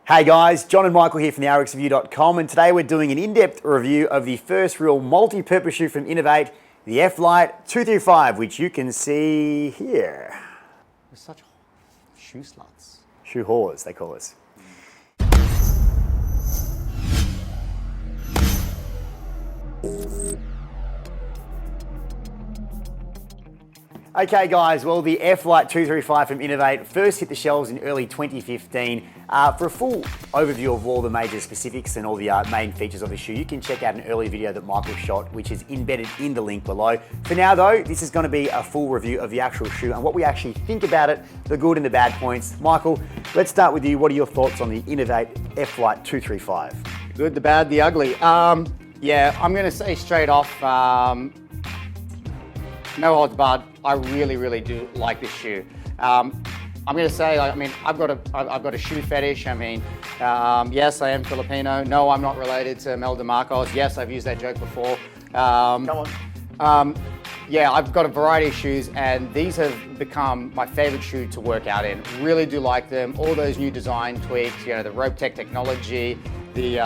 Hey guys, John and Michael here from the rxreview.com, and today we're doing an in-depth review of the first real multi-purpose shoe from Inov-8, the F-Lite 235, which you can see here. We're such shoe sluts. Shoe whores, they call us. Okay guys, well the F-Lite 235 from Inov-8 first hit the shelves in early 2015. For a full overview of all the major specifics and all the main features of the shoe, you can check out an early video that Michael shot, which is embedded in the link below. For now though, this is going to be a full review of the actual shoe and what we actually think about it, the good and the bad points. Michael, let's start with you. What are your thoughts on the Inov-8 F-Lite 235? Good, the bad, the ugly. Yeah, I'm going to say straight off, no holds barred. I really do like this shoe. I'm going to say, I've got a shoe fetish. Yes, I am Filipino. No, I'm not related to Mel DeMarcos. Yes, I've used that joke before. Come on. Yeah, I've got a variety of shoes, and these have become my favorite shoe to work out in. Really do like them. All those new design tweaks, the rope tech technology, the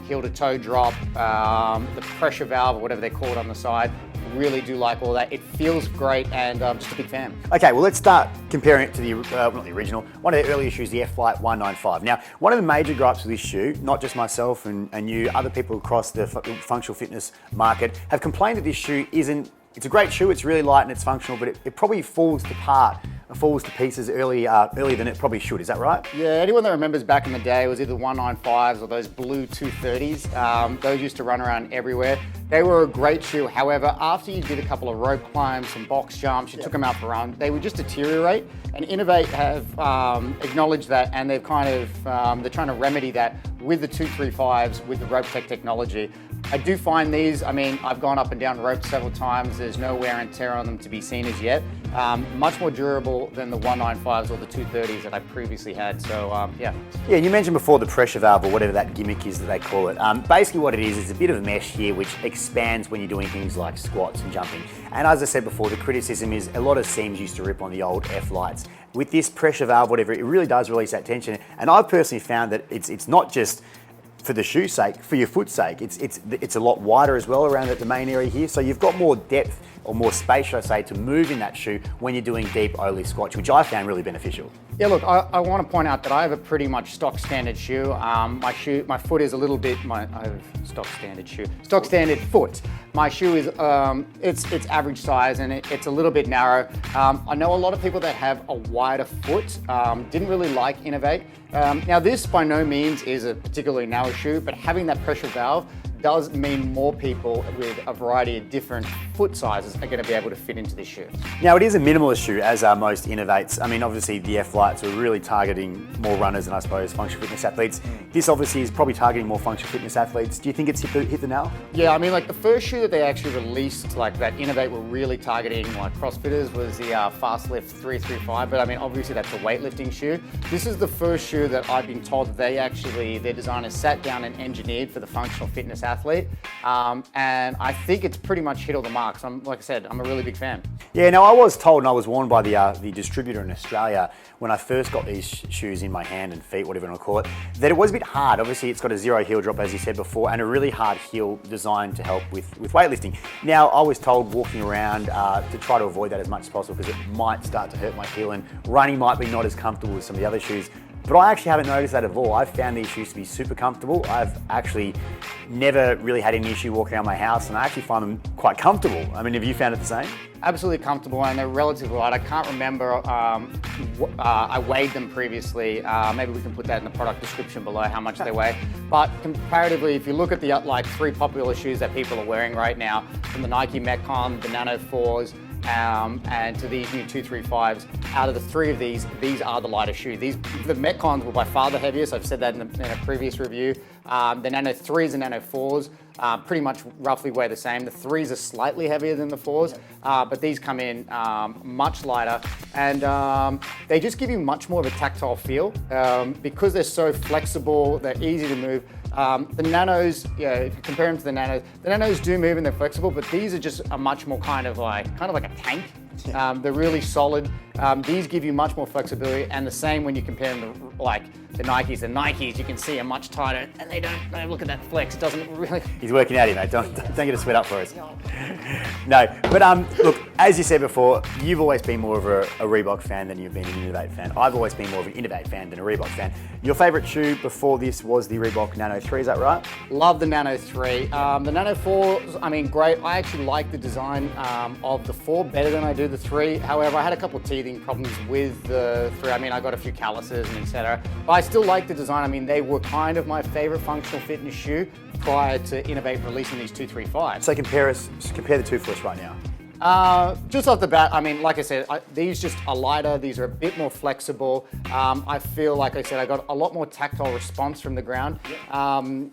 heel to toe drop, the pressure valve, or whatever they call it on the side. Really do like all that. It feels great, and I'm just a big fan. Okay, well let's start comparing it to the, not the original, one of the earlier shoes, the F-Lite 195. Now, one of the major gripes with this shoe, not just myself and you, other people across the functional fitness market, have complained that this shoe isn't, it's a great shoe, it's really light and it's functional, but it probably falls to pieces earlier than it probably should. Is that right? Yeah, anyone that remembers back in the day, it was either 195s or those blue 230s. Those used to run around everywhere. They were a great shoe. However, after you did a couple of rope climbs, some box jumps, you took them out for a run, they would just deteriorate. And Inov-8 have acknowledged that, and they've they're trying to remedy that with the 235s, with the rope tech technology. I do find these, I've gone up and down ropes several times. There's no wear and tear on them to be seen as yet. Much more durable than the 195s or the 230s that I previously had, so yeah. Yeah, you mentioned before the pressure valve or whatever that gimmick is that they call it. Basically what it is a bit of a mesh here which expands when you're doing things like squats and jumping. And as I said before, the criticism is a lot of seams used to rip on the old F-Lites. With this pressure valve, whatever, it really does release that tension. And I've personally found that it's not just for the shoe's sake, for your foot's sake, it's a lot wider as well around at the main area here. So you've got more depth or more space, should I say, to move in that shoe when you're doing deep O-lift squats, which I found really beneficial. Yeah, look, I want to point out that I have a pretty much stock standard shoe. My foot is a little bit, I have stock standard foot. My shoe is, it's average size and it's a little bit narrow. I know a lot of people that have a wider foot, didn't really like Inov-8. Now this by no means is a particularly narrow shoe, but having that pressure valve does mean more people with a variety of different foot sizes are going to be able to fit into this shoe. Now it is a minimalist shoe, as are most Inov-8s. Obviously the F-Lites are really targeting more runners and I suppose functional fitness athletes. This obviously is probably targeting more functional fitness athletes. Do you think it's hit the nail? Yeah, like the first shoe that they actually released, like that Inov-8 were really targeting like CrossFitters was the Fastlift 335, but obviously that's a weightlifting shoe. This is the first shoe that I've been told that their designers sat down and engineered for the functional fitness athlete, and I think it's pretty much hit all the marks. Like I said, I'm a really big fan. Yeah, now I was told and I was warned by the distributor in Australia when I first got these shoes in my hand and feet, whatever you want to call it, that it was a bit hard. Obviously it's got a zero heel drop as you said before and a really hard heel designed to help with weightlifting. Now I was told walking around to try to avoid that as much as possible because it might start to hurt my heel and running might be not as comfortable with some of the other shoes. But I actually haven't noticed that at all. I've found these shoes to be super comfortable. I've actually never really had any issue walking around my house and I actually find them quite comfortable. Have you found it the same? Absolutely comfortable and they're relatively light. I can't remember, I weighed them previously. Maybe we can put that in the product description below how much they weigh. But comparatively, if you look at the three popular shoes that people are wearing right now, from the Nike Metcon, the Nano 4s, and to these new 235s, out of the three of these are the lighter shoe. The Metcons were by far the heaviest. I've said that in a previous review. The Nano 3s and Nano 4s pretty much roughly weigh the same. The 3s are slightly heavier than the 4s, but these come in much lighter, and they just give you much more of a tactile feel. Because they're so flexible, they're easy to move. The Nanos, if you compare them to the Nanos do move and they're flexible, but these are just a much more kind of like a tank They're really solid. These give you much more flexibility, and the same when you compare them to like the Nikes. The Nikes you can see are much tighter, and they don't look at that flex. It doesn't really. He's working out here, mate. Don't get a sweat up for us. No, but look, as you said before, you've always been more of a Reebok fan than you've been an Inov-8 fan. I've always been more of an Inov-8 fan than a Reebok fan. Your favourite shoe before this was the Reebok Nano 3, is that right? Love the Nano 3. The Nano 4, I mean, great. I actually like the design of the 4 better than I do the 3. However, I had a couple of teething problems with the 3. I mean, I got a few calluses and etc. But I still like the design. I mean, they were kind of my favourite functional fitness shoe prior to Inov-8 releasing these 235s. So compare the two for us right now. Just off the bat, I mean, like I said, these just are lighter. These are a bit more flexible. I feel, like I said, I got a lot more tactile response from the ground. And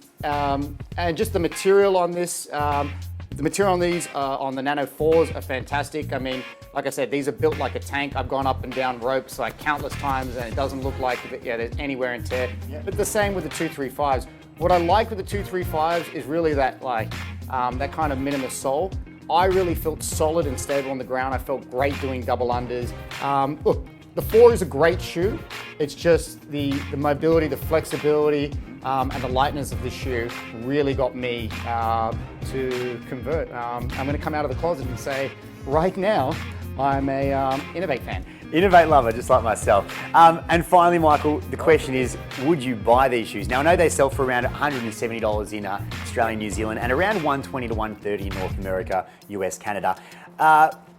just the material on this, the material on these, on the Nano 4s are fantastic. I mean, like I said, these are built like a tank. I've gone up and down ropes like countless times and it doesn't look like there's any wear and tear. But the same with the 235s. What I like with the 235s is really that that kind of minimalist sole. I really felt solid and stable on the ground. I felt great doing double unders. Look, the 4 is a great shoe. It's just the mobility, the flexibility, and the lightness of the shoe really got me to convert. I'm going to come out of the closet and say, right now, I'm a Inov-8 fan. Inov-8 lover, just like myself. And finally, Michael, the question is, would you buy these shoes? Now, I know they sell for around $170 in Australia and New Zealand, and around $120 to $130 in North America, US, Canada.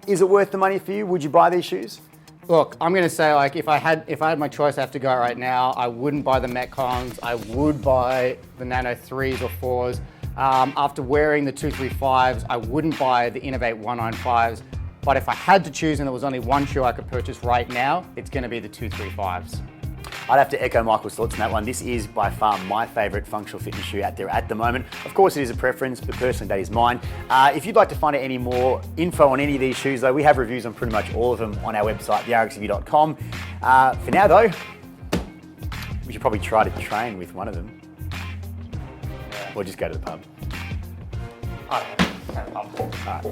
Is it worth the money for you? Would you buy these shoes? Look, I'm going to say, like, if I had my choice, I have to go right now. I wouldn't buy the Metcons. I would buy the Nano 3s or 4s. After wearing the 235s, I wouldn't buy the Inov-8 195s. But if I had to choose and there was only one shoe I could purchase right now, it's going to be the 235s. I'd have to echo Michael's thoughts on that one. This is by far my favourite functional fitness shoe out there at the moment. Of course, it is a preference, but personally, that is mine. If you'd like to find out any more info on any of these shoes, though, we have reviews on pretty much all of them on our website, therxreview.com. For now, though, we should probably try to train with one of them. Or just go to the pub. All right. All right.